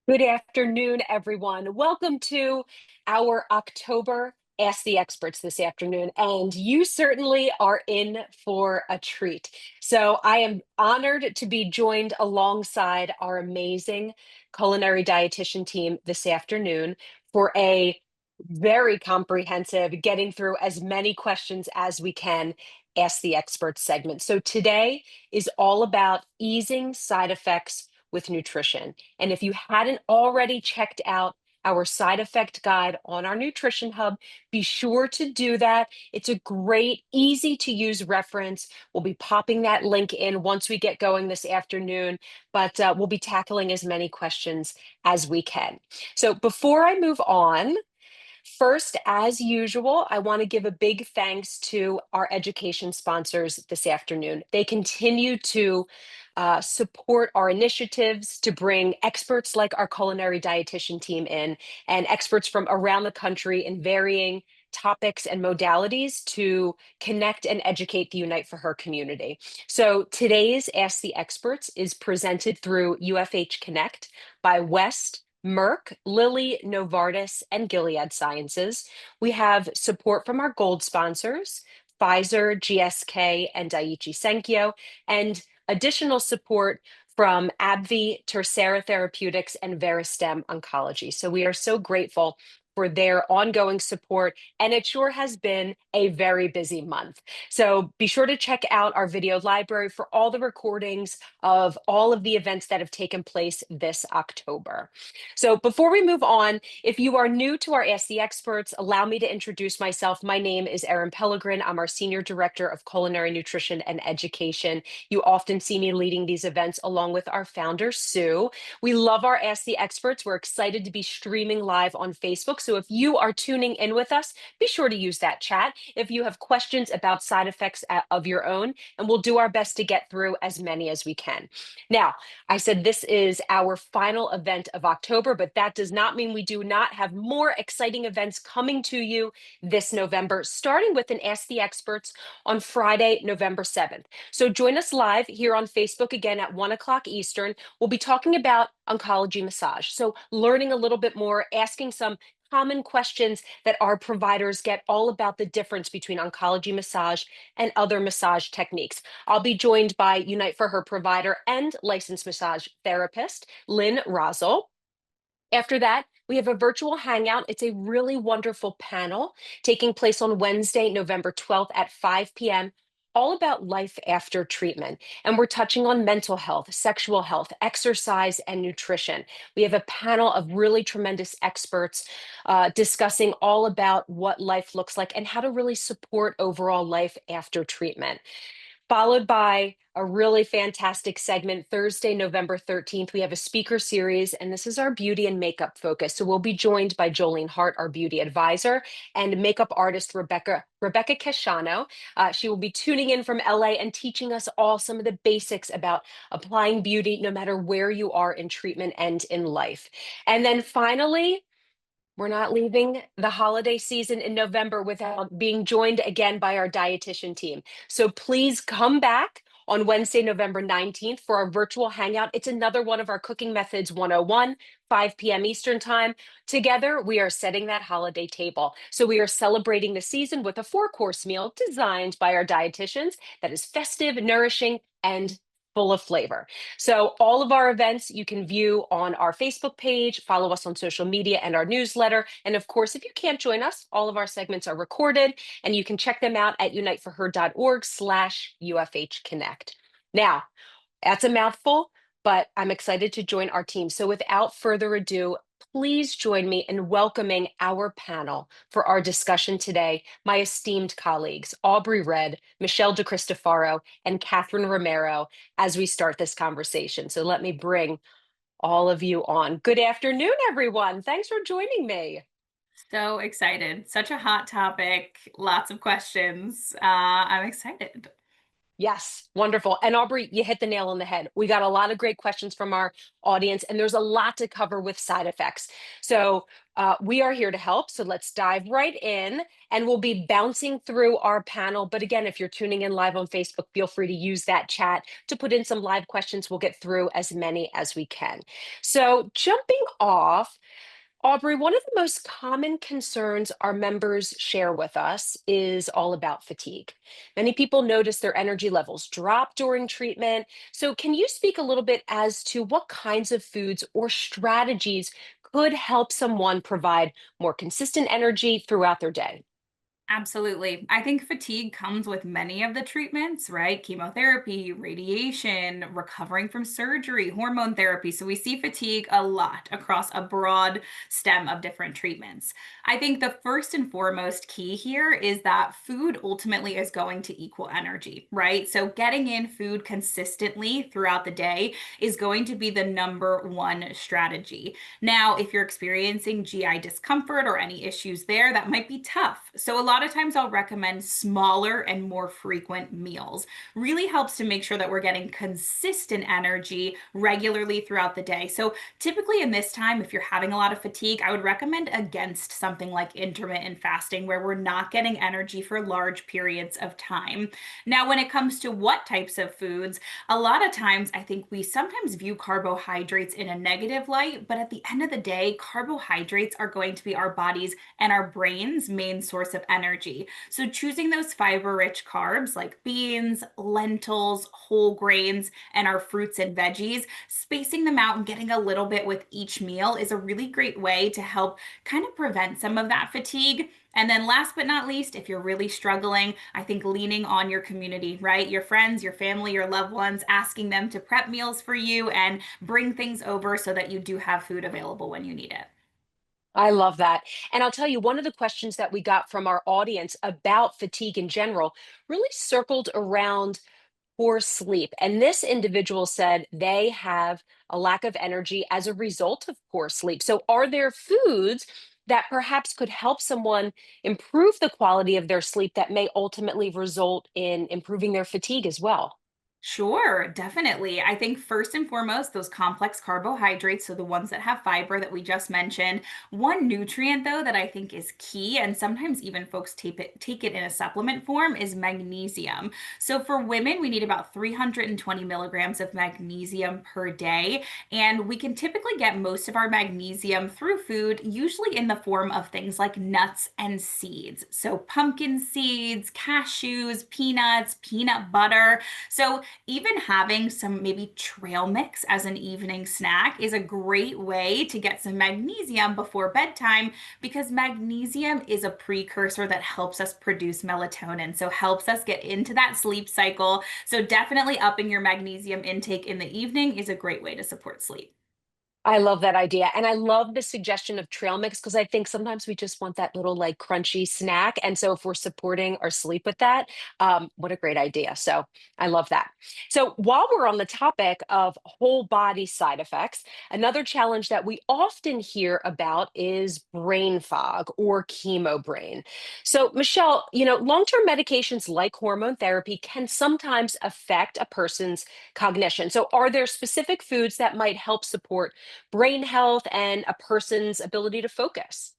Good afternoon, everyone. Welcome to our October Ask the Experts this afternoon. And you certainly are in for a treat. So I am honored to be joined alongside our amazing culinary dietitian team this afternoon for a very comprehensive, getting through as many questions as we can. Ask the Experts segment. So today is all about easing side effects with nutrition. And if you hadn't already checked out our side effect guide on our Nutrition Hub, be sure to do that. It's a great, easy to use reference. We'll be popping that link in once we get going this afternoon, but we'll be tackling as many questions as we can. So before I move on, first, as usual, I want to give a big thanks to our education sponsors this afternoon. They continue to support our initiatives to bring experts like our culinary dietitian team in and experts from around the country in varying topics and modalities to connect and educate the Unite for Her community. So today's Ask the Experts is presented through UFH Connect by West, Merck, Lilly, Novartis, and Gilead Sciences. We have support from our gold sponsors, Pfizer, GSK, and Daiichi Sankyo, and additional support from AbbVie, Tercera Therapeutics, and Veristem Oncology. So we are so grateful for their ongoing support, and it sure has been a very busy month. So be sure to check out our video library for all the recordings of all of the events that have taken place this October. So before we move on, if you are new to our Ask the Experts, allow me to introduce myself. My name is Erin Pellegrin. I'm our Senior Director of Culinary Nutrition and Education. You often see me leading these events along with our founder, Sue. We love our Ask the Experts. We're excited to be streaming live on Facebook. So if you are tuning in with us, be sure to use that chat if you have questions about side effects of your own, and we'll do our best to get through as many as we can. Now, I said this is our final event of October, but that does not mean we do not have more exciting events coming to you this November, starting with an Ask the Experts on Friday, November 7th. So join us live here on Facebook again at 1 o'clock Eastern. We'll be talking about oncology massage. So learning a little bit more, asking some common questions that our providers get all about the difference between oncology massage and other massage techniques. I'll be joined by Unite for Her provider and licensed massage therapist, Lynn Rosel. After that, we have a virtual hangout. It's a really wonderful panel taking place on Wednesday, November 12th at 5 p.m., all about life after treatment. And we're touching on mental health, sexual health, exercise, and nutrition. We have a panel of really tremendous experts discussing all about what life looks like and how to really support overall life after treatment, followed by a really fantastic segment Thursday, November 13th. We have a speaker series, and this is our beauty and makeup focus. So we'll be joined by Jolene Hart, our beauty advisor, and makeup artist Rebecca Cashano. She will be tuning in from LA and teaching us all some of the basics about applying beauty no matter where you are in treatment and in life. And then finally, we're not leaving the holiday season in November without being joined again by our dietitian team. So please come back on Wednesday, November 19th for our virtual hangout. It's another one of our Cooking Methods 101, 5 p.m. Eastern Time. Together, we are setting that holiday table. So we are celebrating the season with a four-course meal designed by our dietitians that is festive, nourishing, and full of flavor. So all of our events you can view on our Facebook page, follow us on social media and our newsletter. And of course, if you can't join us, all of our segments are recorded and you can check them out at uniteforher.org/UFH Connect. Now, that's a mouthful, but I'm excited to join our team. So without further ado, please join me in welcoming our panel for our discussion today, my esteemed colleagues, Aubrey Red, Michelle DeCristofaro, and Catherine Romero, as we start this conversation. So let me bring all of you on. Good afternoon, everyone. Thanks for joining me. So excited. Such a hot topic. Lots of questions. I'm excited. Yes, wonderful. And Aubrey, you hit the nail on the head. We got a lot of great questions from our audience, and there's a lot to cover with side effects. So, we are here to help. So, let's dive right in, and we'll be bouncing through our panel. But again, if you're tuning in live on Facebook, feel free to use that chat to put in some live questions. We'll get through as many as we can. So, jumping off, Aubrey, one of the most common concerns our members share with us is all about fatigue. Many people notice their energy levels drop during treatment. So, can you speak a little bit as to what kinds of foods or strategies could help someone provide more consistent energy throughout their day? Absolutely. I think fatigue comes with many of the treatments, right? Chemotherapy, radiation, recovering from surgery, hormone therapy. So we see fatigue a lot across a broad stem of different treatments. I think the first and foremost key here is that food ultimately is going to equal energy, right? So getting in food consistently throughout the day is going to be the number one strategy. Now, if you're experiencing GI discomfort or any issues there, that might be tough. So, a lot of times I'll recommend smaller and more frequent meals. Really helps to make sure that we're getting consistent energy regularly throughout the day. So, typically in this time, if you're having a lot of fatigue, I would recommend against something like intermittent fasting, where we're not getting energy for large periods of time. Now, when it comes to what types of foods, a lot of times I think we sometimes view carbohydrates in a negative light, but at the end of the day, carbohydrates are going to be our body's and our brain's main source of energy. So choosing those fiber rich carbs like beans, lentils, whole grains, and our fruits and veggies, spacing them out and getting a little bit with each meal is a really great way to help kind of prevent some of that fatigue. And then, last but not least, if you're really struggling, I think leaning on your community, right? Your friends, your family, your loved ones, asking them to prep meals for you and bring things over so that you do have food available when you need it. I love that. And I'll tell you, one of the questions that we got from our audience about fatigue in general really circled around poor sleep. And this individual said they have a lack of energy as a result of poor sleep. So, are there foods that perhaps could help someone improve the quality of their sleep that may ultimately result in improving their fatigue as well? Sure, definitely. I think first and foremost, those complex carbohydrates, so the ones that have fiber that we just mentioned. One nutrient, though, that I think is key, and sometimes even folks take it in a supplement form, is magnesium. So for women, we need about 320 milligrams of magnesium per day, and we can typically get most of our magnesium through food, usually in the form of things like nuts and seeds. So pumpkin seeds, cashews, peanuts, peanut butter. So even having some maybe trail mix as an evening snack is a great way to get some magnesium before bedtime, because magnesium is a precursor that helps us produce melatonin. So helps us get into that sleep cycle. So definitely upping your magnesium intake in the evening is a great way to support sleep. I love that idea. And I love the suggestion of trail mix because I think sometimes we just want that little like crunchy snack. And so if we're supporting our sleep with that, what a great idea. So I love that. So while we're on the topic of whole body side effects, another challenge that we often hear about is brain fog or chemo brain. So, Michelle, long-term medications like hormone therapy can sometimes affect a person's cognition. So are there specific foods that might help support brain health and a person's ability to focus?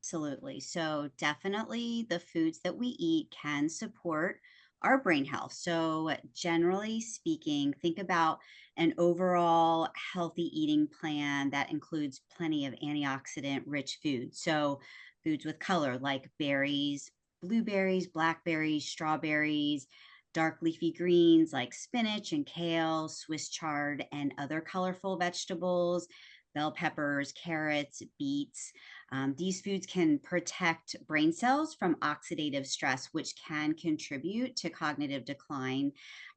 Absolutely. So, definitely the foods that we eat can support our brain health. So, generally speaking, think about an overall healthy eating plan that includes plenty of antioxidant rich foods. So, foods with color like berries, blueberries, blackberries, strawberries, dark leafy greens like spinach and kale, Swiss chard, and other colorful vegetables, bell peppers, carrots, beets. These foods can protect brain cells from oxidative stress, which can contribute to cognitive decline.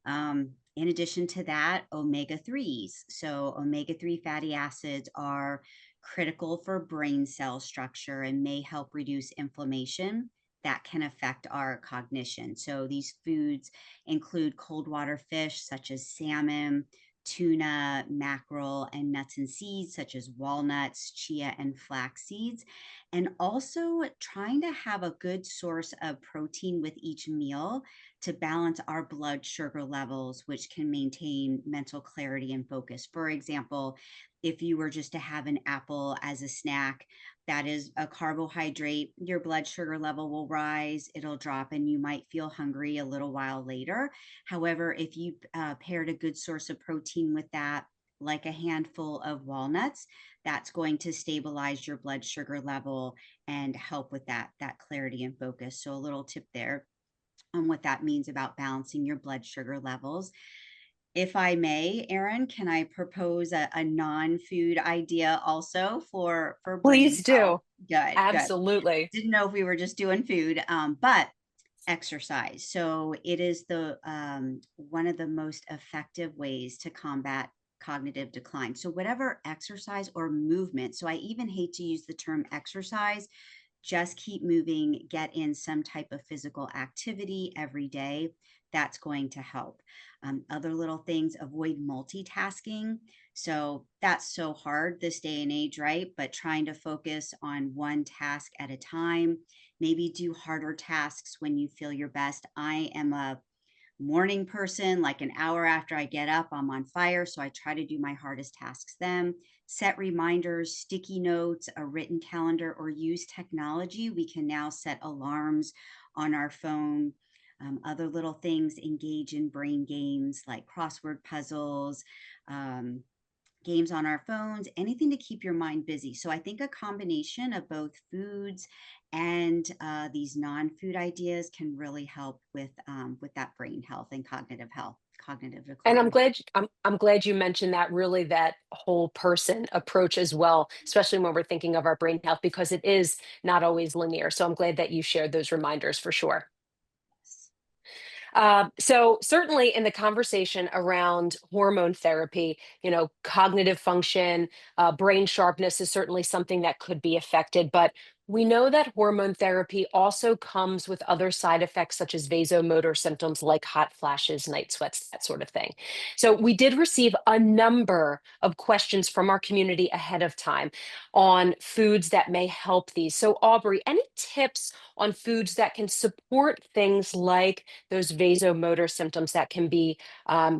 In addition to that, omega 3s. So, omega 3 fatty acids are critical for brain cell structure and may help reduce inflammation that can affect our cognition. So, these foods include cold water fish such as salmon, tuna, mackerel, and nuts and seeds such as walnuts, chia, and flax seeds. And also trying to have a good source of protein with each meal to balance our blood sugar levels, which can maintain mental clarity and focus. For example, if you were just to have an apple as a snack, that is a carbohydrate, your blood sugar level will rise, it'll drop, and you might feel hungry a little while later. However, if you paired a good source of protein with that, like a handful of walnuts, that's going to stabilize your blood sugar level and help with that clarity and focus. So a little tip there on what that means about balancing your blood sugar levels. If I may, Erin, can I propose a non-food idea also for brain Please health? do. Good, good. Absolutely. Didn't know if we were just doing food, but exercise. So it is the one of the most effective ways to combat cognitive decline. So whatever exercise or movement. So I even hate to use the term exercise, just keep moving, get in some type of physical activity every day. That's going to help. Other little things, avoid multitasking. So that's so hard this day and age, right? But trying to focus on one task at a time, maybe do harder tasks when you feel your best. I am a morning person, like an hour after I get up, I'm on fire. So I try to do my hardest tasks then. Set reminders, sticky notes, a written calendar, or use technology. We can now set alarms on our phone. Other little things, engage in brain games like crossword puzzles, um, games on our phones, anything to keep your mind busy. So I think a combination of both foods and these non-food ideas can really help with that brain health and cognitive health, cognitive And decline. I'm glad you mentioned that, really that whole person approach as well, especially when we're thinking of our brain health, because it is not always linear. So I'm glad that you shared those reminders for sure. Yes. So certainly in the conversation around hormone therapy, cognitive function, brain sharpness is certainly something that could be affected. But we know that hormone therapy also comes with other side effects such as vasomotor symptoms like hot flashes, night sweats, that sort of thing. So we did receive a number of questions from our community ahead of time on foods that may help these. So Aubrey, any tips on foods that can support things like those vasomotor symptoms that can be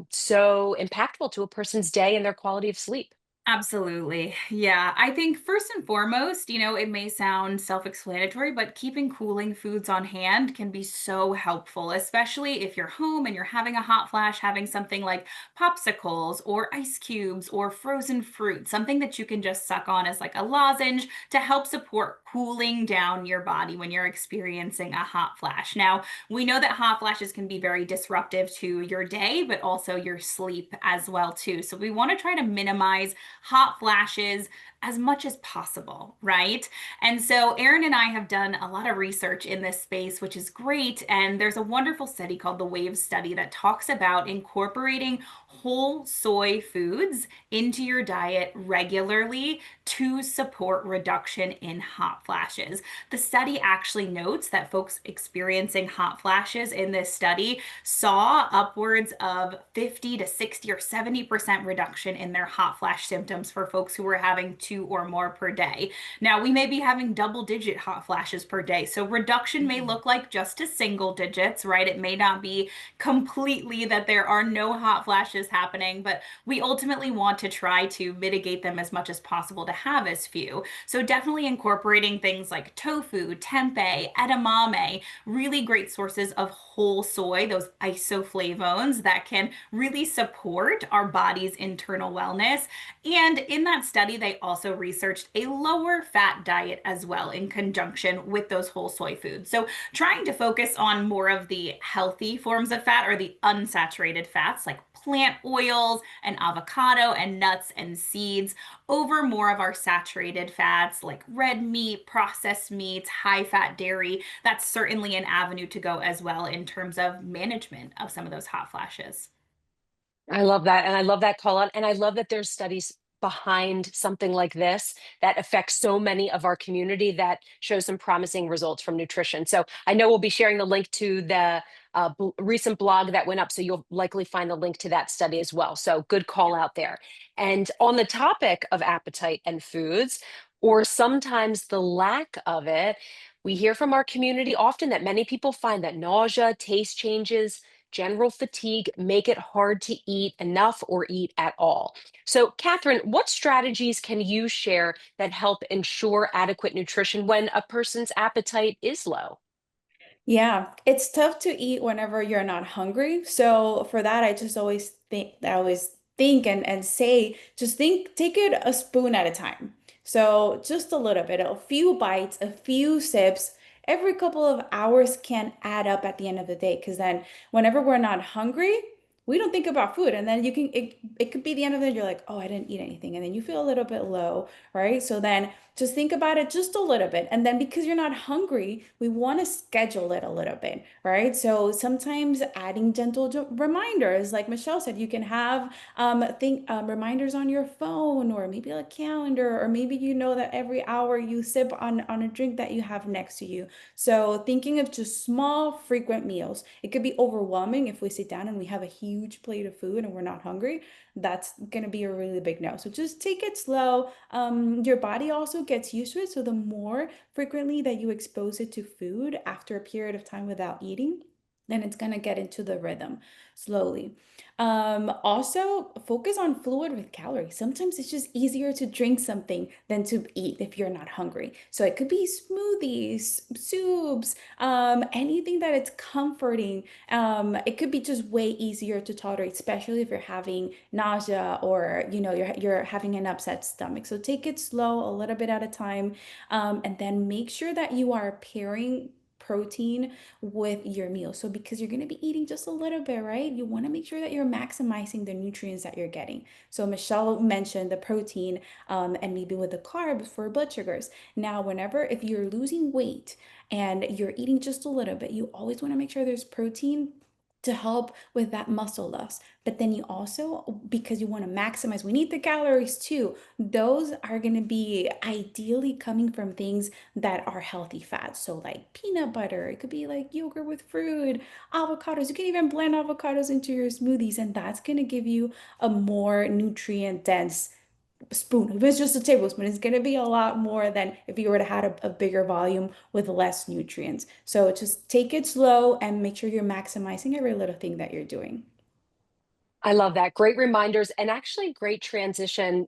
so impactful to a person's day and their quality of sleep? Absolutely. Yeah. I think first and foremost, it may sound self-explanatory, but keeping cooling foods on hand can be so helpful, especially if you're home and you're having a hot flash, having something like popsicles or ice cubes or frozen fruit, something that you can just suck on as like a lozenge to help support cooling down your body when you're experiencing a hot flash. Now, we know that hot flashes can be very disruptive to your day, but also your sleep as well too. So we want to try to minimize hot flashes as much as possible, right? And so Erin and I have done a lot of research in this space, which is great. And there's a wonderful study called the WAVE study that talks about incorporating whole soy foods into your diet regularly to support reduction in hot flashes. The study actually notes that folks experiencing hot flashes in this study saw upwards of 50 to 60 or 70% reduction in their hot flash symptoms for folks who were having two or more per day. Now, we may be having double-digit hot flashes per day. So reduction may Mhm. look like just a single digits, right? It may not be completely that there are no hot flashes happening, but we ultimately want to try to mitigate them as much as possible to have as few. So definitely incorporating things like tofu, tempeh, edamame, really great sources of whole soy, those isoflavones that can really support our body's internal wellness. And in that study, they also researched a lower fat diet as well in conjunction with those whole soy foods. So trying to focus on more of the healthy forms of fat or the unsaturated fats like plant oils and avocado and nuts and seeds over more of our saturated fats like red meat, processed meats, high fat dairy. That's certainly an avenue to go as well in terms of management of some of those hot flashes. I love that. And I love that call out. And I love that there's studies behind something like this that affects so many of our community that shows some promising results from nutrition. So I know we'll be sharing the link to the recent blog that went up, so you'll likely find the link to that study as well. So good call out there. And on the topic of appetite and foods, or sometimes the lack of it, we hear from our community often that many people find that nausea, taste changes, general fatigue make it hard to eat enough or eat at all. So, Catherine, what strategies can you share that help ensure adequate nutrition when a person's appetite is low? Yeah, it's tough to eat whenever you're not hungry. So for that, I always think and say, just think, take it a spoon at a time. So just a little bit, a few bites, a few sips, every couple of hours can add up at the end of the day. Because then whenever we're not hungry, we don't think about food. And then it could be the end of the day, you're like, oh, I didn't eat anything. And then you feel a little bit low, right? So then just think about it just a little bit. And then because you're not hungry, we want to schedule it a little bit, right? So sometimes adding gentle reminders, like Michelle said, you can have reminders on your phone or maybe a calendar, or maybe you know that every hour you sip on a drink that you have next to you. So thinking of just small, frequent meals. It could be overwhelming if we sit down and we have a huge plate of food and we're not hungry. That's going to be a really big no. So just take it slow. Your body also gets used to it. So the more frequently that you expose it to food after a period of time without eating, then it's going to get into the rhythm slowly. Also, focus on fluid with calories. Sometimes it's just easier to drink something than to eat if you're not hungry. So it could be smoothies, soups, anything that it's comforting. It could be just way easier to tolerate, especially if you're having nausea or you're having an upset stomach. So take it slow, a little bit at a time, and then make sure that you are pairing protein with your meal. So because you're going to be eating just a little bit, right? You want to make sure that you're maximizing the nutrients that you're getting. So Michelle mentioned the protein, and maybe with the carbs for blood sugars. Now, if you're losing weight and you're eating just a little bit, you always want to make sure there's protein to help with that muscle loss. But then you also, because you want to maximize, we need the calories too. Those are going to be ideally coming from things that are healthy fats. So like peanut butter, it could be like yogurt with fruit, avocados. You can even blend avocados into your smoothies, and that's going to give you a more nutrient dense spoon. If it's just a tablespoon, it's going to be a lot more than if you were to have a bigger volume with less nutrients. So just take it slow and make sure you're maximizing every little thing that you're doing. I love that. Great reminders and actually great transition,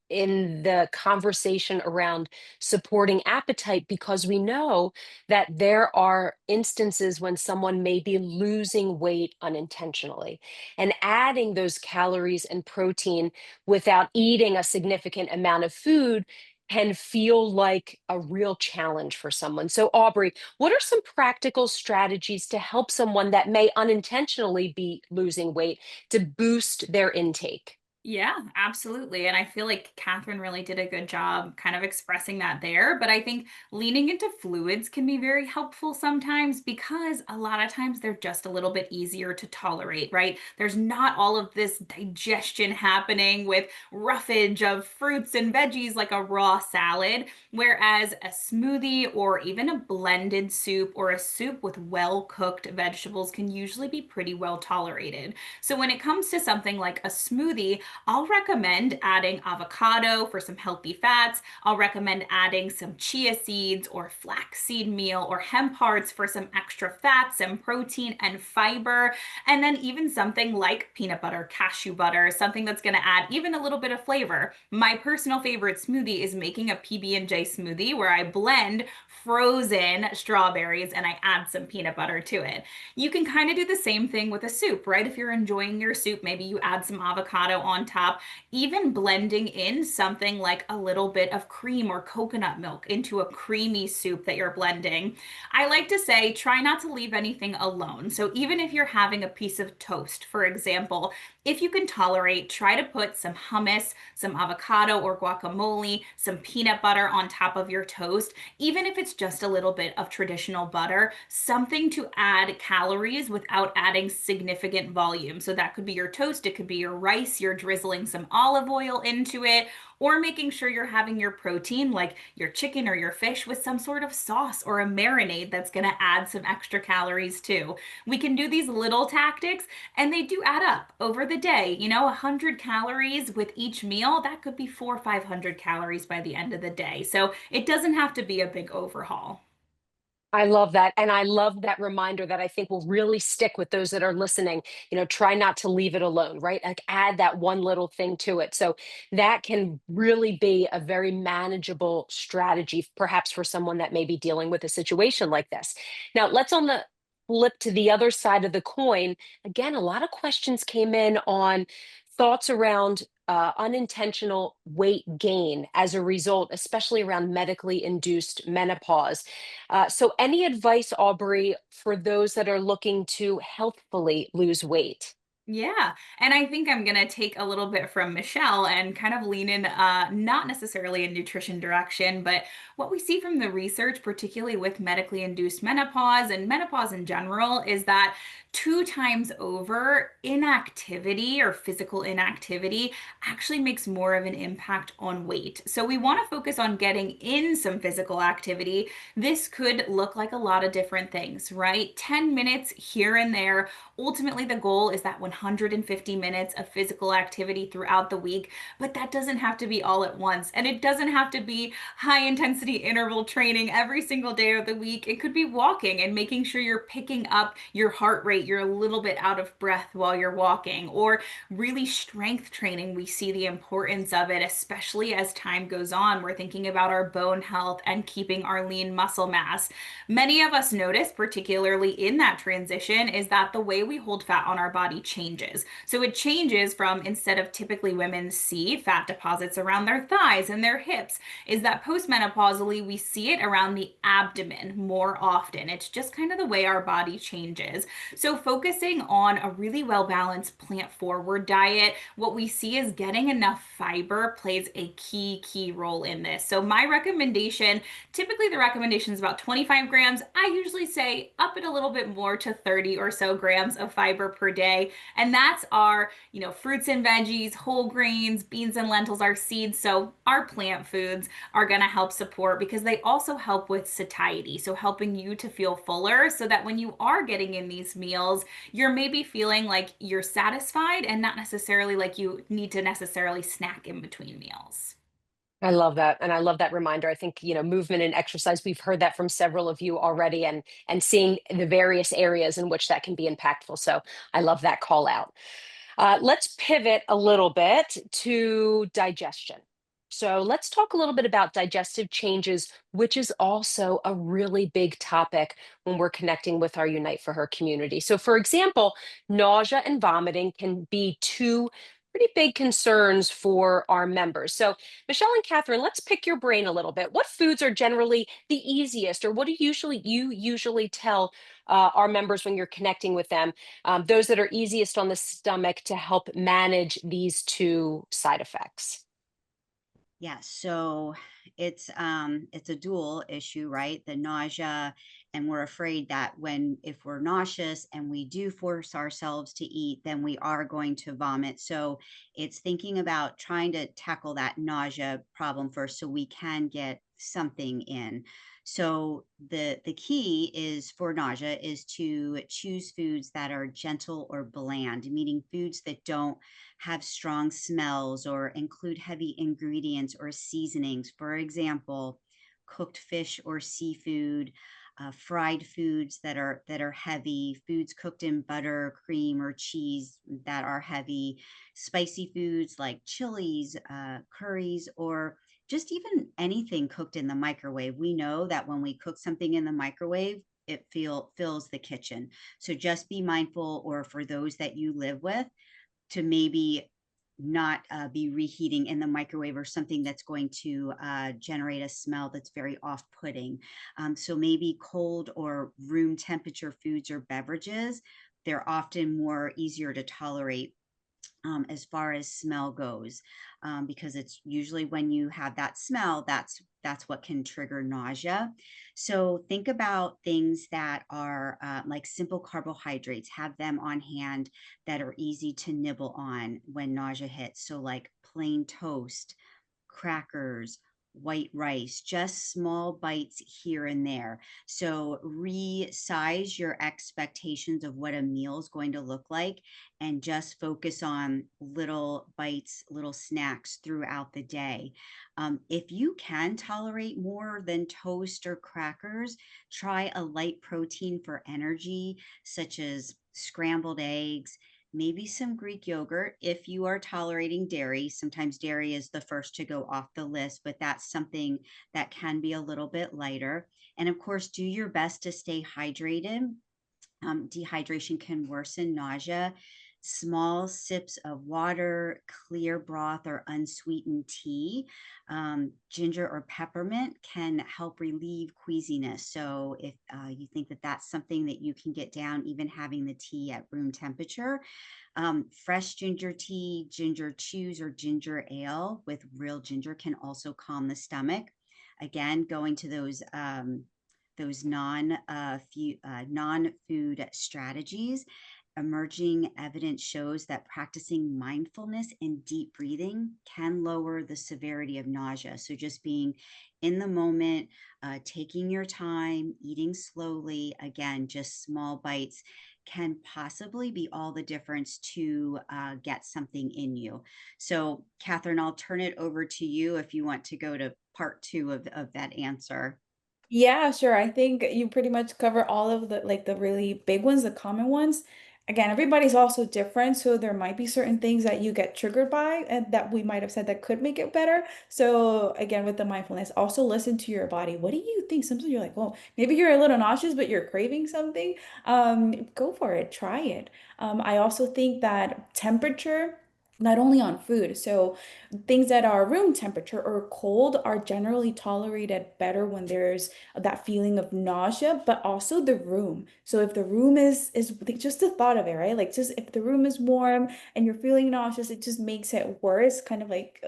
in the conversation around supporting appetite, because we know that there are instances when someone may be losing weight unintentionally, and adding those calories and protein without eating a significant amount of food can feel like a real challenge for someone. So, Aubrey, what are some practical strategies to help someone that may unintentionally be losing weight to boost their intake? Yeah, absolutely. And I feel like Catherine really did a good job kind of expressing that there. But I think leaning into fluids can be very helpful sometimes because a lot of times they're just a little bit easier to tolerate, right? There's not all of this digestion happening with roughage of fruits and veggies like a raw salad. Whereas a smoothie or even a blended soup or a soup with well cooked vegetables can usually be pretty well tolerated. So when it comes to something like a smoothie, I'll recommend adding avocado for some healthy fats. I'll recommend adding some chia seeds or flaxseed meal or hemp hearts for some extra fats and protein and fiber. And then even something like peanut butter, cashew butter, something that's going to add even a little bit of flavor. My personal favorite smoothie is making a PB&J smoothie where I blend frozen strawberries and I add some peanut butter to it. You can kind of do the same thing with a soup, right? If you're enjoying your soup, maybe you add some avocado on top, even blending in something like a little bit of cream or coconut milk into a creamy soup that you're blending. I like to say, try not to leave anything alone. So even if you're having a piece of toast, for example, if you can tolerate, try to put some hummus, some avocado or guacamole, some peanut butter on top of your toast, even if it's it's just a little bit of traditional butter, something to add calories without adding significant volume. So that could be your toast, it could be your rice, you're drizzling some olive oil into it, or making sure you're having your protein, like your chicken or your fish, with some sort of sauce or a marinade that's going to add some extra calories too. We can do these little tactics and they do add up over the day. 100 calories with each meal, that could be 400 or 500 calories by the end of the day. So it doesn't have to be a big overhaul. I love that. And I love that reminder that I think will really stick with those that are listening. Try not to leave it alone, right? Like add that one little thing to it. So that can really be a very manageable strategy, perhaps for someone that may be dealing with a situation like this. Now, let's on the flip to the other side of the coin. Again, a lot of questions came in on thoughts around unintentional weight gain as a result, especially around medically induced menopause. So, any advice, Aubrey, for those that are looking to healthfully lose weight? Yeah. And I think I'm going to take a little bit from Michelle and kind of lean in, not necessarily a nutrition direction, but what we see from the research, particularly with medically induced menopause and menopause in general, is that 2 times over, inactivity or physical inactivity actually makes more of an impact on weight. So we want to focus on getting in some physical activity. This could look like a lot of different things, right? 10 minutes here and there. Ultimately, the goal is that 150 minutes of physical activity throughout the week, but that doesn't have to be all at once. And it doesn't have to be high intensity interval training every single day of the week. It could be walking and making sure you're picking up your heart rate. You're a little bit out of breath while you're walking, or really strength training. We see the importance of it, especially as time goes on. We're thinking about our bone health and keeping our lean muscle mass. Many of us notice, particularly in that transition, is that the way we hold fat on our body changes. So it changes from, instead of typically women see fat deposits around their thighs and their hips, is that postmenopausally we see it around the abdomen more often. It's just kind of the way our body changes. So focusing on a really well-balanced plant-forward diet, what we see is getting enough fiber plays a key role in this. So my recommendation, typically the recommendation is about 25 grams. I usually say up it a little bit more to 30 or so grams of fiber per day. And that's our, fruits and veggies, whole grains, beans and lentils, our seeds. So our plant foods are going to help support, because they also help with satiety. So helping you to feel fuller, so that when you are getting in these meals, you're maybe feeling like you're satisfied and not necessarily like you need to necessarily snack in between meals. I love that. And I love that reminder. I think, movement and exercise, we've heard that from several of you already, and seeing the various areas in which that can be impactful. So I love that call out. Let's pivot a little bit to digestion. So let's talk a little bit about digestive changes, which is also a really big topic when we're connecting with our Unite for Her community. So, for example, nausea and vomiting can be two pretty big concerns for our members. So, Michelle and Catherine, let's pick your brain a little bit. What foods are generally the easiest, or what do you usually tell our members when you're connecting with them? Those that are easiest on the stomach to help manage these two side effects. Yeah, so it's a dual issue, right? The nausea, and we're afraid that if we're nauseous and we do force ourselves to eat, then we are going to vomit. So it's thinking about trying to tackle that nausea problem first so we can get something in. So the key is for nausea is to choose foods that are gentle or bland, meaning foods that don't have strong smells or include heavy ingredients or seasonings. For example, cooked fish or seafood, fried foods that are heavy, foods cooked in butter, cream, or cheese that are heavy, spicy foods like chilies, curries, or just even anything cooked in the microwave. We know that when we cook something in the microwave, it fills the kitchen. So just be mindful, or for those that you live with, to maybe not be reheating in the microwave or something that's going to generate a smell that's very off-putting. So maybe cold or room temperature foods or beverages, they're often more easier to tolerate as far as smell goes, because it's usually when you have that smell, that's that's what can trigger nausea. So think about things that are like simple carbohydrates, have them on hand that are easy to nibble on when nausea hits. So like plain toast, crackers, white rice, just small bites here and there. So resize your expectations of what a meal is going to look like and just focus on little bites, little snacks throughout the day. If you can tolerate more than toast or crackers, try a light protein for energy, such as scrambled eggs, maybe some Greek yogurt if you are tolerating dairy. Sometimes dairy is the first to go off the list, but that's something that can be a little bit lighter. And of course, do your best to stay hydrated. Dehydration can worsen nausea. Small sips of water, clear broth, or unsweetened tea, ginger or peppermint can help relieve queasiness. So, if you think that that's something that you can get down, even having the tea at room temperature, fresh ginger tea, ginger chews, or ginger ale with real ginger can also calm the stomach. Again, going to those non-food strategies. Emerging evidence shows that practicing mindfulness and deep breathing can lower the severity of nausea. So just being in the moment, taking your time, eating slowly, again, just small bites can possibly be all the difference to get something in you. So Catherine, I'll turn it over to you if you want to go to part two of that answer. Yeah, sure. I think you pretty much cover all of the really big ones, the common ones. Again, everybody's also different, so there might be certain things that you get triggered by and that we might have said that could make it better. So again, with the mindfulness, also listen to your body. What do you think? Sometimes you're like, well, maybe you're a little nauseous, but you're craving something. Go for it, try it. I also think that temperature, not only on food, so things that are room temperature or cold are generally tolerated better when there's that feeling of nausea, but also the room. So if the room is just the thought of it, right? Like just if the room is warm and you're feeling nauseous, it just makes it worse, kind of like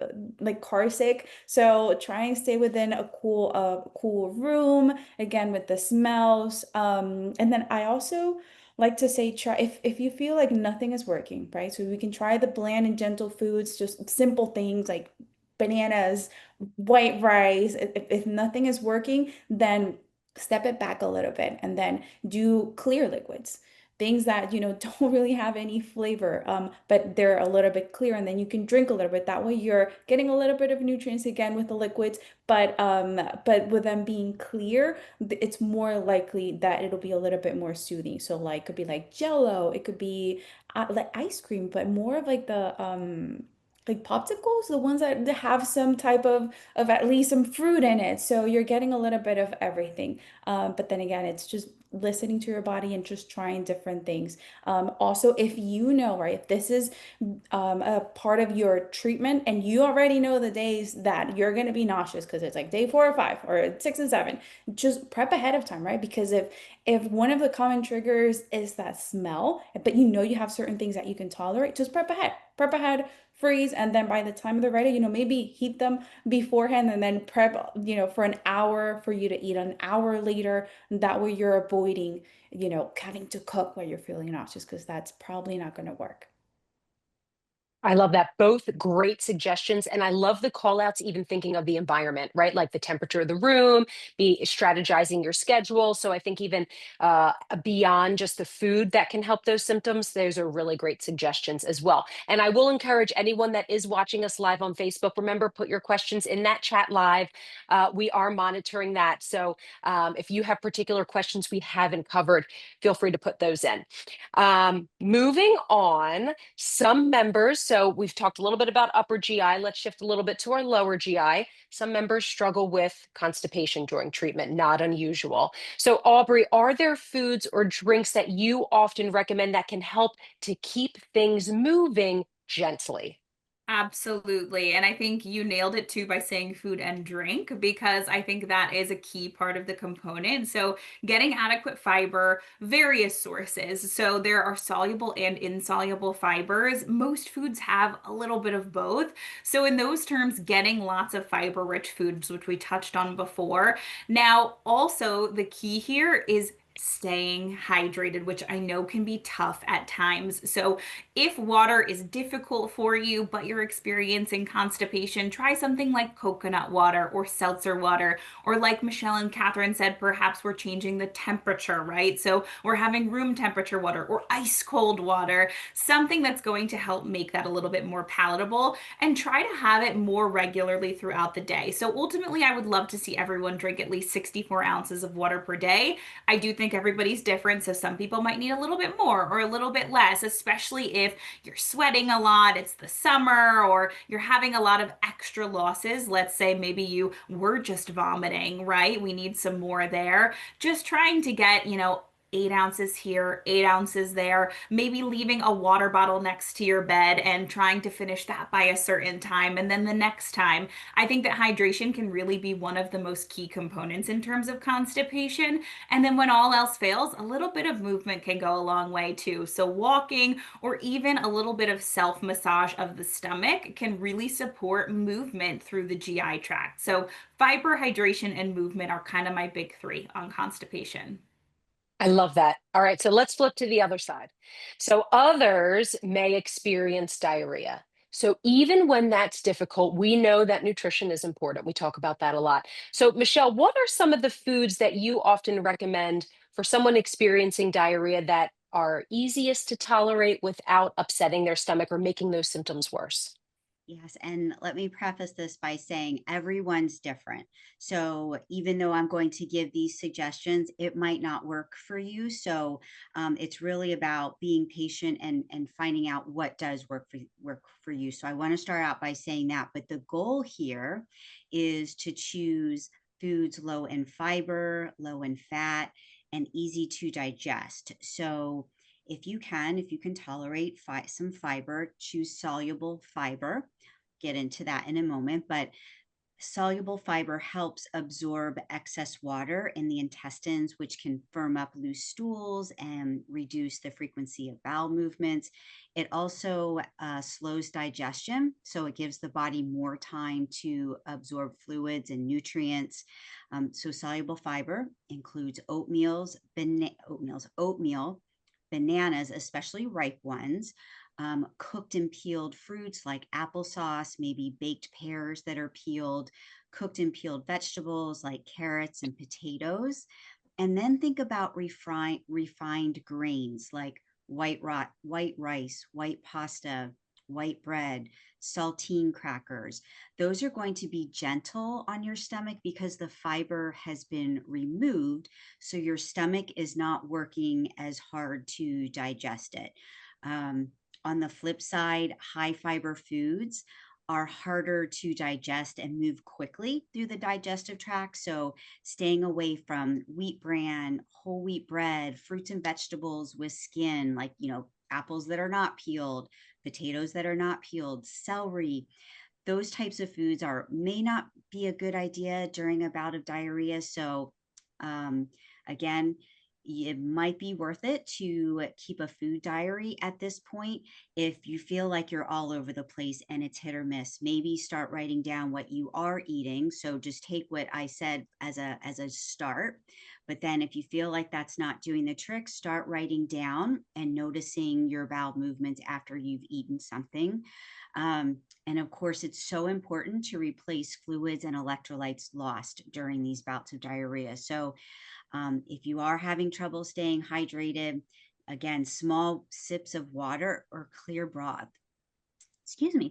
car sick. So try and stay within a cool room, again with the smells. And then I also like to say try if you feel like nothing is working, right? So we can try the bland and gentle foods, just simple things like bananas, white rice. If nothing is working, then step it back a little bit and then do clear liquids. Things that, don't really have any flavor, but they're a little bit clear, and then you can drink a little bit. That way you're getting a little bit of nutrients again with the liquids, but with them being clear, it's more likely that it'll be a little bit more soothing. So like could be like Jello, it could be like ice cream, but more of like popsicles, the ones that have some type of at least some fruit in it. So you're getting a little bit of everything. But then again, it's just listening to your body and just trying different things. Also, if you know, right, if this is a part of your treatment and you already know the days that you're going to be nauseous because it's like day 4 or 5 or 6 and 7, just prep ahead of time, right? Because if one of the common triggers is that smell, but you know you have certain things that you can tolerate, just prep ahead, freeze, and then by the time they're ready, maybe heat them beforehand and then prep, for an hour for you to eat an hour later. That way you're avoiding, having to cook while you're feeling nauseous, because that's probably not going to work. I love that. Both great suggestions. And I love the call outs, even thinking of the environment, right? Like the temperature of the room, be strategizing your schedule. So I think even beyond just the food that can help those symptoms, those are really great suggestions as well. And I will encourage anyone that is watching us live on Facebook, remember, put your questions in that chat live. We are monitoring that. So if you have particular questions we haven't covered, feel free to put those in. Moving on, some members, so we've talked a little bit about upper GI. Let's shift a little bit to our lower GI. Some members struggle with constipation during treatment, not unusual. So, Aubrey, are there foods or drinks that you often recommend that can help to keep things moving gently? Absolutely. And I think you nailed it too by saying food and drink, because I think that is a key part of the component. So, getting adequate fiber, various sources. So, there are soluble and insoluble fibers. Most foods have a little bit of both. So, in those terms, getting lots of fiber rich foods, which we touched on before. Now, also, the key here is staying hydrated, which I know can be tough at times. So, if water is difficult for you, but you're experiencing constipation, try something like coconut water or seltzer water. Or, like Michelle and Catherine said, perhaps we're changing the temperature, right? So, we're having room temperature water or ice cold water, something that's going to help make that a little bit more palatable, and try to have it more regularly throughout the day. So, ultimately, I would love to see everyone drink at least 64 ounces of water per day. I do think everybody's different, so some people might need a little bit more or a little bit less, especially if you're sweating a lot, it's the summer, or you're having a lot of extra losses. Let's say maybe you were just vomiting, right? We need some more there. Just trying to get, 8 ounces here, 8 ounces there, maybe leaving a water bottle next to your bed and trying to finish that by a certain time. And then the next time, I think that hydration can really be one of the most key components in terms of constipation. And then when all else fails, a little bit of movement can go a long way too. So, walking or even a little bit of self massage of the stomach can really support movement through the GI tract. So, fiber, hydration, and movement are kind of my big three on constipation. I love that. All right, so let's flip to the other side. So others may experience diarrhea. So even when that's difficult, we know that nutrition is important. We talk about that a lot. So, Michelle, what are some of the foods that you often recommend for someone experiencing diarrhea that are easiest to tolerate without upsetting their stomach or making those symptoms worse? Yes, and let me preface this by saying everyone's different. So even though I'm going to give these suggestions, it might not work for you. So it's really about being patient and finding out what does work for you. So I want to start out by saying that, but the goal here is to choose foods low in fiber, low in fat, and easy to digest. So if you can tolerate some fiber, choose soluble fiber. Get into that in a moment, but soluble fiber helps absorb excess water in the intestines, which can firm up loose stools and reduce the frequency of bowel movements. It also slows digestion, so it gives the body more time to absorb fluids and nutrients. So soluble fiber includes oatmeal, bananas, especially ripe ones, cooked and peeled fruits like applesauce, maybe baked pears that are peeled, cooked and peeled vegetables like carrots and potatoes. And then think about refined grains like white rice, white pasta, white bread, saltine crackers. Those are going to be gentle on your stomach because the fiber has been removed. So your stomach is not working as hard to digest it. Um, on the flip side, high fiber foods are harder to digest and move quickly through the digestive tract. So, staying away from wheat bran, whole wheat bread, fruits and vegetables with skin, like, apples that are not peeled, potatoes that are not peeled, celery, those types of foods are may not be a good idea during a bout of diarrhea. So, um, again, it might be worth it to keep a food diary at this point. If you feel like you're all over the place and it's hit or miss, maybe start writing down what you are eating. So just take what I said as a start. But then if you feel like that's not doing the trick, start writing down and noticing your bowel movements after you've eaten something. And of course, it's so important to replace fluids and electrolytes lost during these bouts of diarrhea. So, if you are having trouble staying hydrated, again, small sips of water or clear broth,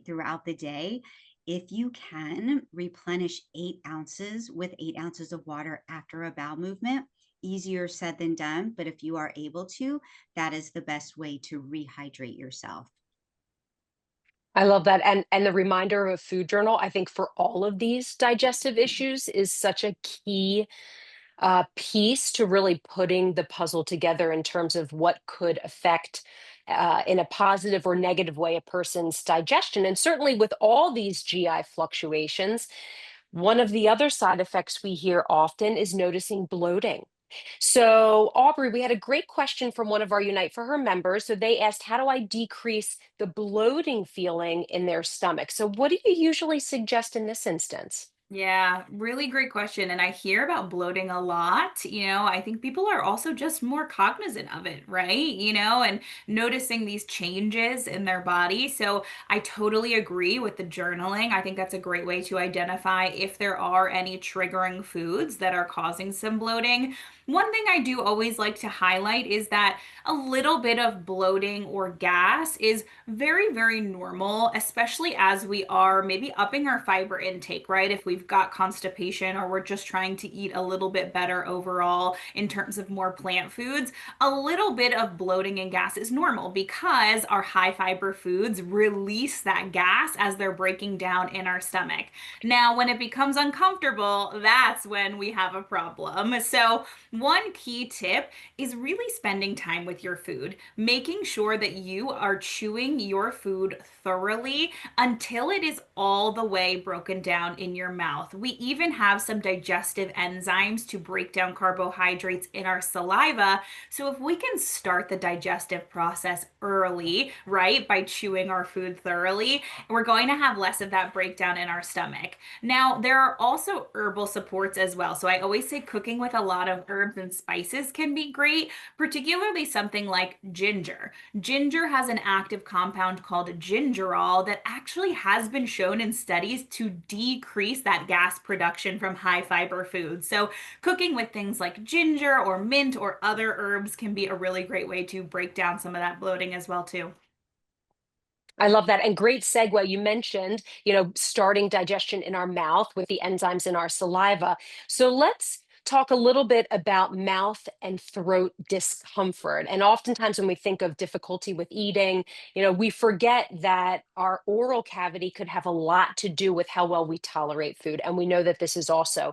throughout the day. If you can replenish 8 ounces with 8 ounces of water after a bowel movement, easier said than done. But if you are able to, that is the best way to rehydrate yourself. I love that. And the reminder of a food journal, I think for all of these digestive issues is such a key piece to really putting the puzzle together in terms of what could affect in a positive or negative way a person's digestion. And certainly with all these GI fluctuations, one of the other side effects we hear often is noticing bloating. So, Aubrey, we had a great question from one of our Unite for Her members. So they asked, how do I decrease the bloating feeling in their stomach? So, what do you usually suggest in this instance? Yeah, really great question. And I hear about bloating a lot. I think people are also just more cognizant of it, right? And noticing these changes in their body. So I totally agree with the journaling. I think that's a great way to identify if there are any triggering foods that are causing some bloating. One thing I do always like to highlight is that a little bit of bloating or gas is very, very normal, especially as we are maybe upping our fiber intake, right? If we've got constipation or we're just trying to eat a little bit better overall in terms of more plant foods, a little bit of bloating and gas is normal because our high fiber foods release that gas as they're breaking down in our stomach. Now, when it becomes uncomfortable, that's when we have a problem. So, one key tip is really spending time with your food, making sure that you are chewing your food thoroughly until it is all the way broken down in your mouth. We even have some digestive enzymes to break down carbohydrates in our saliva. So if we can start the digestive process early, right, by chewing our food thoroughly, we're going to have less of that breakdown in our stomach. Now, there are also herbal supports as well. So I always say cooking with a lot of herbs and spices can be great, particularly something like ginger. Ginger has an active compound called gingerol that actually has been shown in studies to decrease that gas production from high fiber foods. So cooking with things like ginger or mint or other herbs can be a really great way to break down some of that bloating as well too. I love that. And great segue. You mentioned, starting digestion in our mouth with the enzymes in our saliva. So let's talk a little bit about mouth and throat discomfort. And oftentimes when we think of difficulty with eating, we forget that our oral cavity could have a lot to do with how well we tolerate food. And we know that this is also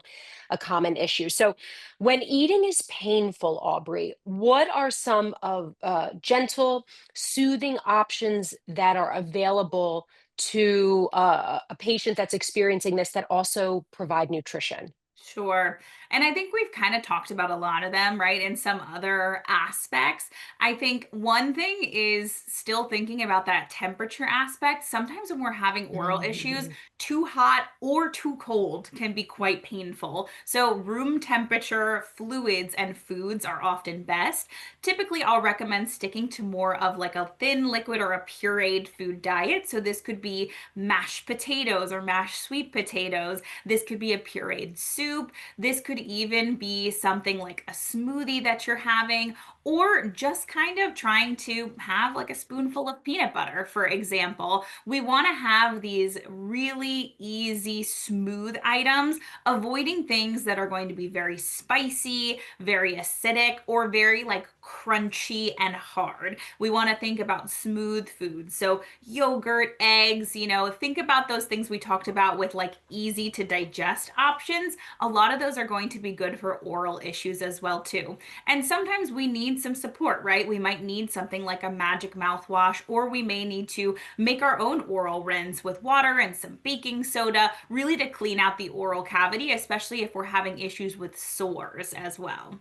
a common issue. So when eating is painful, Aubrey, what are some of gentle soothing options that are available to a patient that's experiencing this that also provide nutrition? Sure. And I think we've kind of talked about a lot of them, right? In some other aspects. I think one thing is still thinking about that temperature aspect. Sometimes when we're having oral issues, Mm. too hot or too cold can be quite painful. So, room temperature fluids and foods are often best. Typically, I'll recommend sticking to more of like a thin liquid or a pureed food diet. So, this could be mashed potatoes or mashed sweet potatoes. This could be a pureed soup. This could even be something like a smoothie that you're having, or just kind of trying to have like a spoonful of peanut butter, for example. We want to have these really easy, smooth items, avoiding things that are going to be very spicy, very acidic, or very like crunchy and hard. We want to think about smooth foods. So, yogurt, eggs, think about those things we talked about with like easy to digest options. A lot of those are going to be good for oral issues as well too. And sometimes we need some support, right? We might need something like a magic mouthwash, or we may need to make our own oral rinse with water and some baking soda, really to clean out the oral cavity, especially if we're having issues with sores as well.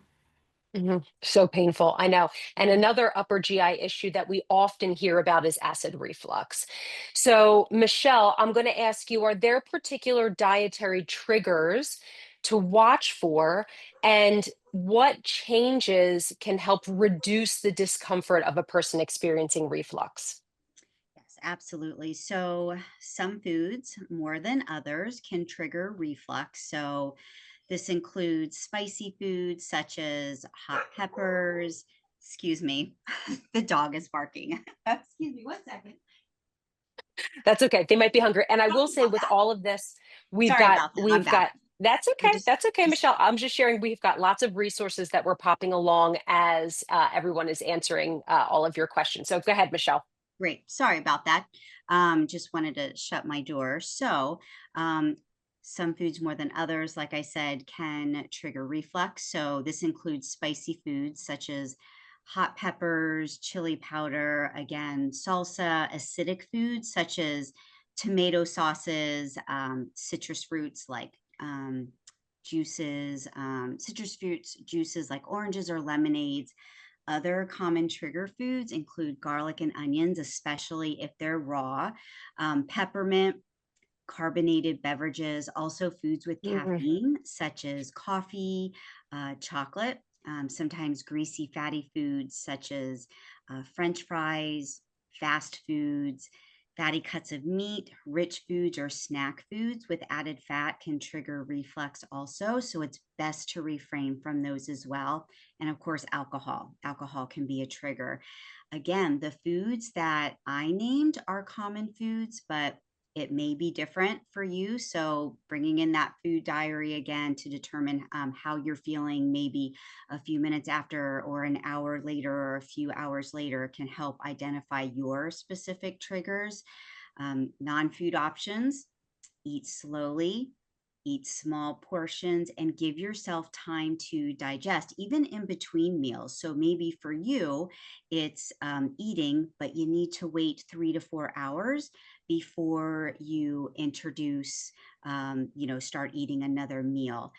So painful, I know. And another upper GI issue that we often hear about is acid reflux. So, Michelle, I'm going to ask you, are there particular dietary triggers to watch for? And what changes can help reduce the discomfort of a person experiencing reflux? Yes, absolutely. So some foods more than others can trigger reflux. So this includes spicy foods such as hot peppers. Excuse me, the dog is barking. Excuse me, 1 second. That's okay. They might be hungry. And I Sorry will say about with that. all of this, we've Sorry got about that. I'm we've back. got that's I okay. That's okay, Michelle. I'm just sharing we've got lots of resources that we're popping along as everyone is answering all of your questions. So go ahead, Michelle. Great. Sorry about that. Just wanted to shut my door. So, some foods more than others, like I said, can trigger reflux. So, this includes spicy foods such as hot peppers, chili powder, again, salsa, acidic foods such as tomato sauces, citrus fruits like juices, citrus fruits juices like oranges or lemonades. Other common trigger foods include garlic and onions, especially if they're raw, peppermint, carbonated beverages, also foods with Mhm. caffeine, such as coffee, chocolate, sometimes greasy, fatty foods, such as French fries, fast foods, fatty cuts of meat, rich foods, or snack foods with added fat can trigger reflux also. So it's best to refrain from those as well. And of course, alcohol. Alcohol can be a trigger. Again, the foods that I named are common foods, but it may be different for you. So, bringing in that food diary again to determine how you're feeling, maybe a few minutes after, or an hour later, or a few hours later, can help identify your specific triggers. Non food options: eat slowly, eat small portions, and give yourself time to digest, even in between meals. So maybe for you, it's eating, but you need to wait 3 to 4 hours before you introduce, start eating another meal.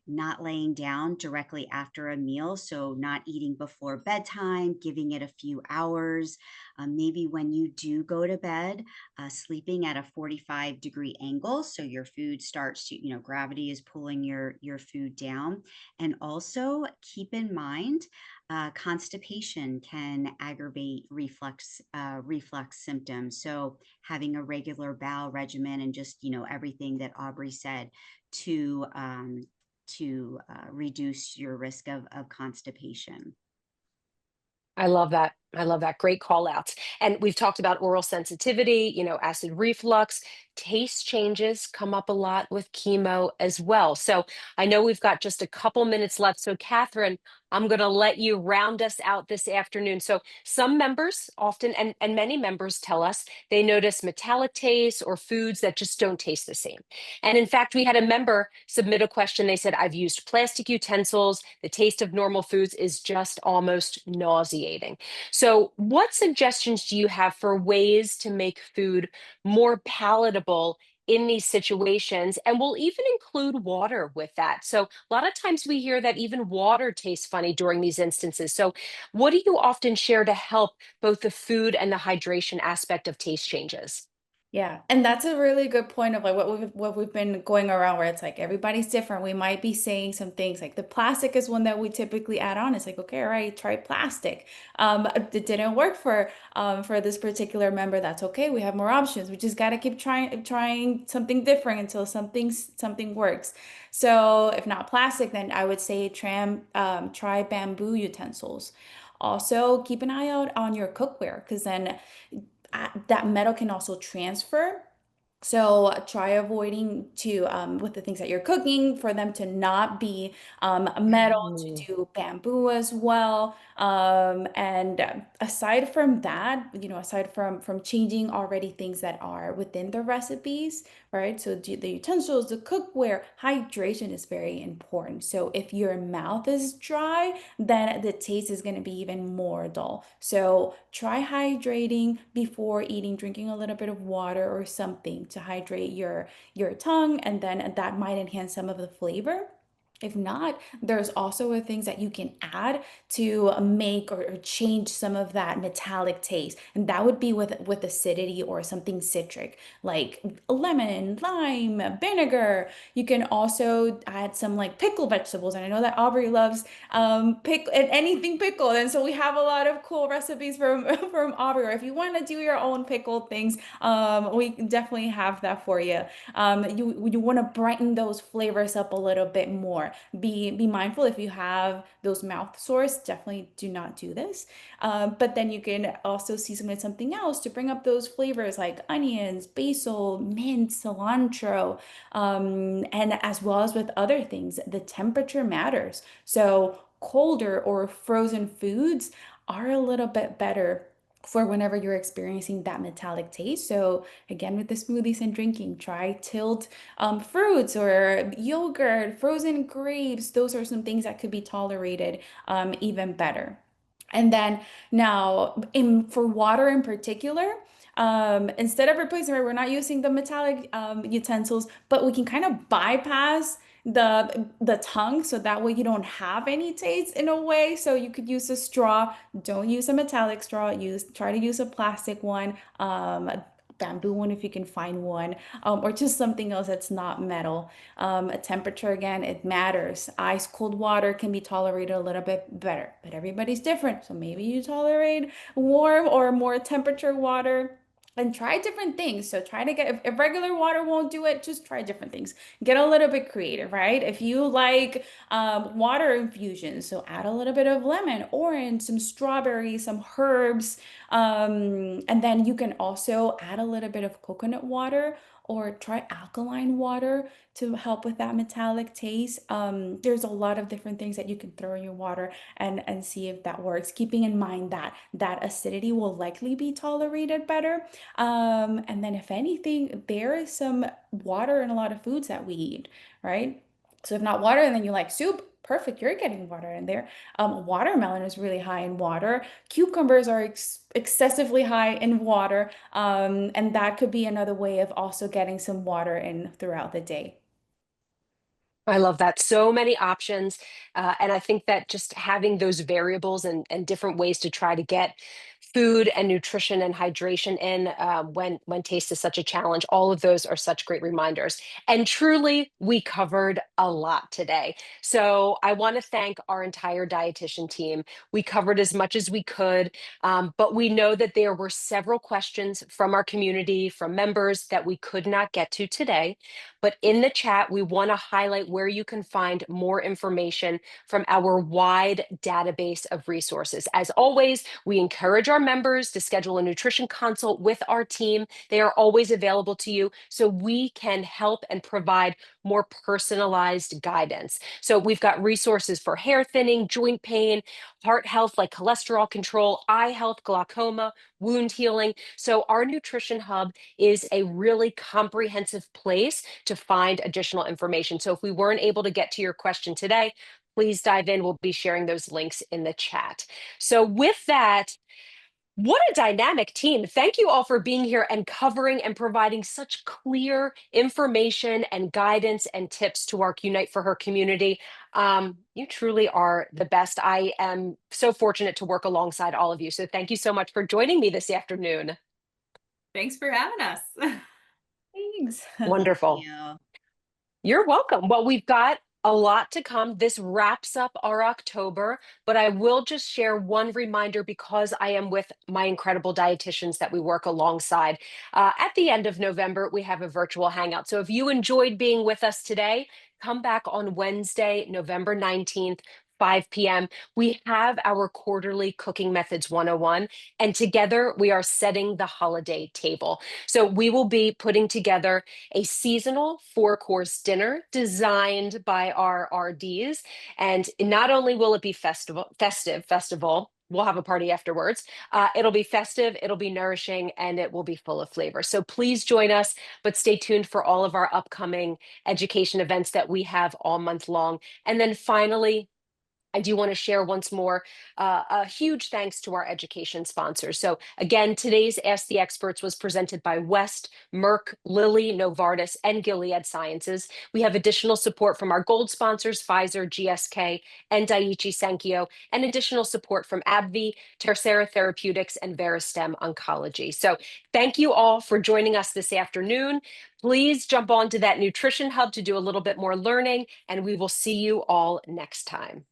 Not laying down directly after a meal. So not eating before bedtime, giving it a few hours. Maybe when you do go to bed, sleeping at a 45-degree angle, so your food starts to, gravity is pulling your food down. And also keep in mind, constipation can aggravate reflux symptoms. So having a regular bowel regimen, and just, everything that Aubrey said to reduce your risk of constipation. I love that. I love that. Great call outs. And we've talked about oral sensitivity, acid reflux, taste changes come up a lot with chemo as well. So I know we've got just a couple minutes left. So, Catherine, I'm going to let you round us out this afternoon. So, some members often, and many members tell us they notice metallic taste or foods that just don't taste the same. And in fact, we had a member submit a question. They said, I've used plastic utensils. The taste of normal foods is just almost nauseating. So, what suggestions do you have for ways to make food more palatable in these situations? And we'll even include water with that. So, a lot of times we hear that even water tastes funny during these instances. So, what do you often share to help both the food and the hydration aspect of taste changes? Yeah, and that's a really good point of like what we've been going around where it's like everybody's different. We might be saying some things like the plastic is one that we typically add on. It's like, okay, all right, try plastic. It didn't work for this particular member. That's okay. We have more options. We just gotta keep trying something different until something works. So if not plastic, then I would say try bamboo utensils. Also, keep an eye out on your cookware because then that metal can also transfer. So try avoiding to with the things that you're cooking for them to not be metal, to Mm. do bamboo as well. And aside from that, aside from changing already things that are within the recipes, right? So the utensils, the cookware, hydration is very important. So if your mouth is dry, then the taste is going to be even more dull. So try hydrating before eating, drinking a little bit of water or something to hydrate your tongue, and then that might enhance some of the flavor. If not, there's also things that you can add to make or change some of that metallic taste. And that would be with acidity or something citric, like lemon, lime, vinegar. You can also add some like pickle vegetables. And I know that Aubrey loves pick and anything pickled. And so we have a lot of cool recipes from from Aubrey. Or if you want to do your own pickled things, we definitely have that for you. You want to brighten those flavors up a little bit more. Be mindful if you have those mouth sores, definitely do not do this. But then you can also season with something else to bring up those flavors like onions, basil, mint, cilantro, and as well as with other things, the temperature matters. So colder or frozen foods are a little bit better for whenever you're experiencing that metallic taste. So again, with the smoothies and drinking, try tilled fruits or yogurt, frozen grapes. Those are some things that could be tolerated even better. And then now, for water in particular, instead of replacing it, we're not using the metallic utensils, but we can kind of bypass the tongue, so that way you don't have any taste in a way. So you could use a straw. Don't use a metallic straw. Try to use a plastic one, a bamboo one if you can find one, or just something else that's not metal. A temperature, again, it matters. Ice cold water can be tolerated a little bit better, but everybody's different. So maybe you tolerate warm or more temperature water. And try different things. So try to get, if regular water won't do it, just try different things. Get a little bit creative, right? If you like water infusions, so add a little bit of lemon, orange, some strawberries, some herbs. And then you can also add a little bit of coconut water or try alkaline water to help with that metallic taste. There's a lot of different things that you can throw in your water and see if that works, keeping in mind that that acidity will likely be tolerated better. And then if anything, there is some water in a lot of foods that we eat, right? So if not water, and then you like soup, perfect, you're getting water in there. Watermelon is really high in water. Cucumbers are excessively high in water. And that could be another way of also getting some water in throughout the day. I love that. So many options. And I think that just having those variables and different ways to try to get food and nutrition and hydration in when taste is such a challenge, all of those are such great reminders. And truly, we covered a lot today. So I want to thank our entire dietitian team. We covered as much as we could, but we know that there were several questions from our community, from members that we could not get to today. But in the chat, we want to highlight where you can find more information from our wide database of resources. As always, we encourage our members to schedule a nutrition consult with our team. They are always available to you so we can help and provide more personalized guidance. So we've got resources for hair thinning, joint pain, heart health like cholesterol control, eye health, glaucoma, wound healing. So our nutrition hub is a really comprehensive place to find additional information. So if we weren't able to get to your question today, please dive in. We'll be sharing those links in the chat. So with that, what a dynamic team. Thank you all for being here and covering and providing such clear information and guidance and tips to our Unite for Her community. You truly are the best. I am so fortunate to work alongside all of you. So thank you so much for joining me this afternoon. Thanks for having us. Thanks. Wonderful. You. You're welcome. Well, we've got a lot to come. This wraps up our October, but I will just share one reminder because I am with my incredible dietitians that we work alongside. At the end of November, we have a virtual hangout. So if you enjoyed being with us today, come back on Wednesday, November 19th. 5 p.m. We have our quarterly Cooking Methods 101, and together we are setting the holiday table. So we will be putting together a seasonal four-course dinner designed by our RDs. And not only will it be festival, we'll have a party afterwards. It'll be festive, it'll be nourishing, and it will be full of flavor. So please join us, but stay tuned for all of our upcoming education events that we have all month long. And then finally, I do want to share once more a huge thanks to our education sponsors. So again, today's Ask the Experts was presented by West, Merck, Lilly, Novartis, and Gilead Sciences. We have additional support from our gold sponsors, Pfizer, GSK, and Daiichi Sankyo, and additional support from AbbVie, Tercera Therapeutics, and Veristem Oncology. So thank you all for joining us this afternoon. Please jump onto that Nutrition Hub to do a little bit more learning, and we will see you all next time.